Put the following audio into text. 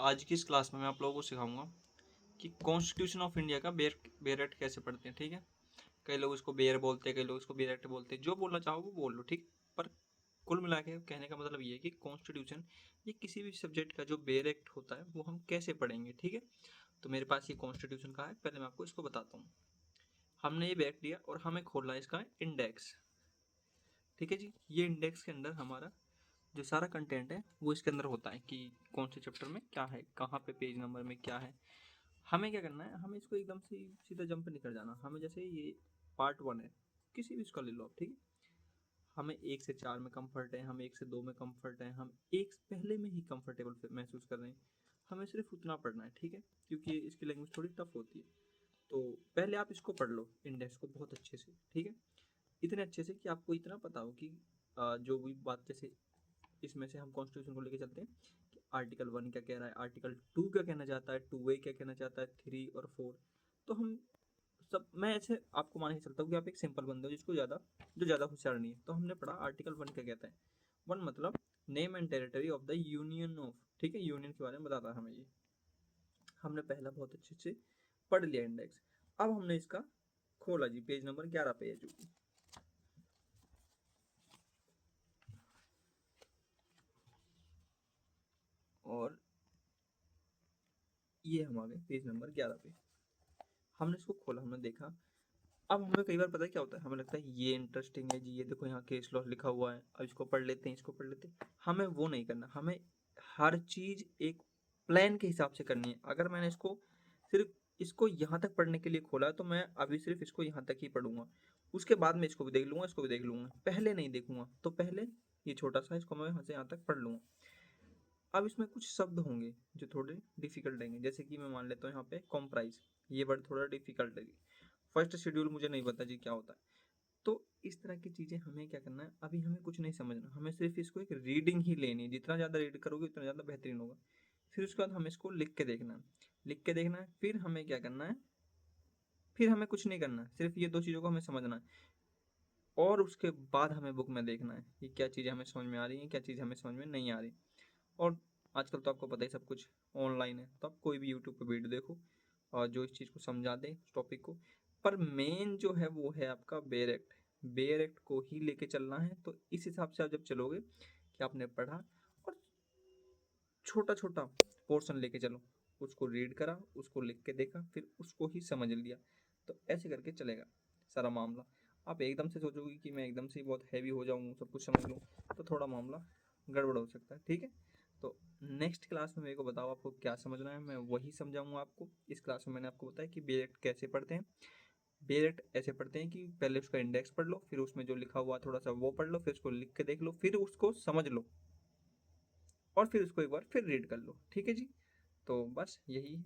आज की इस क्लास में मैं आप लोगों को सिखाऊंगा कि कॉन्स्टिट्यूशन ऑफ इंडिया का बेयर एक्ट कैसे पढ़ते हैं। ठीक है, कई लोग इसको बेयर बोलते हैं, कई लोग इसको बेयर एक्ट बोलते हैं। जो बोलना चाहो वो बोल लो, ठीक। पर कुल मिला के कहने का मतलब ये है कि कॉन्स्टिट्यूशन ये किसी भी सब्जेक्ट का जो बेयर एक्ट होता है वो हम कैसे पढ़ेंगे। ठीक है, तो मेरे पास ये कॉन्स्टिट्यूशन का है, पहले मैं आपको इसको बताता हूँ। हमने ये बैग लिया और हमें खोलना है इसका इंडेक्स। ठीक है जी, ये इंडेक्स के अंदर हमारा जो सारा कंटेंट है वो इसके अंदर होता है कि कौन से चैप्टर में क्या है, कहाँ पे पेज नंबर में क्या है। हमें क्या करना है, हमें इसको एकदम से सीधा जंप नहीं कर जाना। हमें जैसे ये पार्ट 1 है, किसी भी इसका ले लो आप, ठीक है। हमें 1 से 4 में कंफर्ट है, हम 1 से 2 में कंफर्ट है, हम एक से पहले में ही कंफर्टेबल महसूस कर रहे हैं। हमें सिर्फ उतना पढ़ना है, ठीक है, क्योंकि इसकी लैंग्वेज थोड़ी टफ होती है। तो पहले आप इसको पढ़ लो इंडेक्स को बहुत अच्छे से, ठीक है। इतने अच्छे से कि आपको इतना पता हो कि जो भी बात, जैसे इसमें से हम कॉन्स्टिट्यूशन को लेके चलते हैं कि आर्टिकल 1 क्या कह रहा है, आर्टिकल 2 क्या कहना चाहता है, 2A क्या कहना चाहता है, 3 और 4। तो हम सब, मैं ऐसे आपको मान के चलता हूँ कि आप एक सिंपल बंदे हो जिसको ज़्यादा होशियार नहीं है। तो हमने पढ़ा आर्टिकल 1 क्या कहता है। 1 मतलब name and territory of the union of, ठीक है, यूनियन के बारे में बताता है हमें ये। हमने पहला बहुत अच्छे से पढ़ लिया इंडेक्स। अब हमने इसका खोला जी, पेज नंबर 11 पे है जो कि, और ये हम आ गए पेज नंबर 11 पे। हमने इसको खोला, हमने देखा। अब हमें कई बार पता है क्या होता है, हमें लगता है ये इंटरेस्टिंग है जी, ये देखो यहाँ केस लॉ लिखा हुआ है, अब इसको पढ़ लेते हैं, इसको पढ़ लेते हैं। हमें वो नहीं करना, हमें हर चीज़ एक प्लान के हिसाब से करनी है। अगर मैंने इसको सिर्फ इसको यहाँ तक पढ़ने के लिए खोला है तो मैं अभी सिर्फ इसको यहाँ तक ही पढ़ूंगा, उसके बाद में इसको भी देख लूंगा, इसको भी देख लूंगा, पहले नहीं देखूंगा। तो पहले ये छोटा सा इसको मैं यहाँ से यहाँ तक पढ़ लूंगा। अब इसमें कुछ शब्द होंगे जो थोड़े डिफिकल्ट रहेंगे, जैसे कि मैं मान लेता हूँ यहाँ पे कॉम्प्राइज, ये वर्ड थोड़ा डिफिकल्ट है। फर्स्ट शेड्यूल मुझे नहीं पता जी क्या होता है। तो इस तरह की चीज़ें हमें क्या करना है, अभी हमें कुछ नहीं समझना, हमें सिर्फ इसको एक रीडिंग ही लेनी है। जितना ज़्यादा रीड करोगे उतना ज़्यादा बेहतरीन होगा। फिर उसके बाद हमें इसको लिख के देखना है, लिख के देखना है। फिर हमें क्या करना है, फिर हमें कुछ नहीं करना है, सिर्फ ये दो चीज़ों को हमें समझना है। और उसके बाद हमें बुक में देखना है कि क्या चीज़ें हमें समझ में आ रही हैं, क्या चीज़ें हमें समझ में नहीं आ रही। और आजकल तो आपको पता ही सब कुछ ऑनलाइन है, तो आप कोई भी यूट्यूब पर वीडियो देखो और जो इस चीज़ को समझा दे उस टॉपिक को। पर मेन जो है वो है आपका बेयर एक्ट। बेयर एक्ट को ही लेके चलना है। तो इस हिसाब से आप जब चलोगे कि आपने पढ़ा और छोटा छोटा पोर्शन लेके चलो, उसको रीड करा, उसको लिख के देखा, फिर उसको ही समझ लिया। तो ऐसे करके चलेगा सारा मामला। आप एकदम से सोचोगे कि मैं एकदम से बहुत हैवी हो जाऊँ, सब कुछ समझ लूँ, तो थोड़ा मामला गड़बड़ हो सकता है, ठीक है। तो नेक्स्ट क्लास में मेरे को बताओ आपको क्या समझना है, मैं वही समझाऊंगा आपको। इस क्लास में मैंने आपको बताया कि बेयर एक्ट कैसे पढ़ते हैं। बेयर एक्ट ऐसे पढ़ते हैं कि पहले उसका इंडेक्स पढ़ लो, फिर उसमें जो लिखा हुआ थोड़ा सा वो पढ़ लो, फिर उसको लिख के देख लो, फिर उसको समझ लो, और फिर उसको एक बार फिर रीड कर लो, ठीक है जी। तो बस यही है।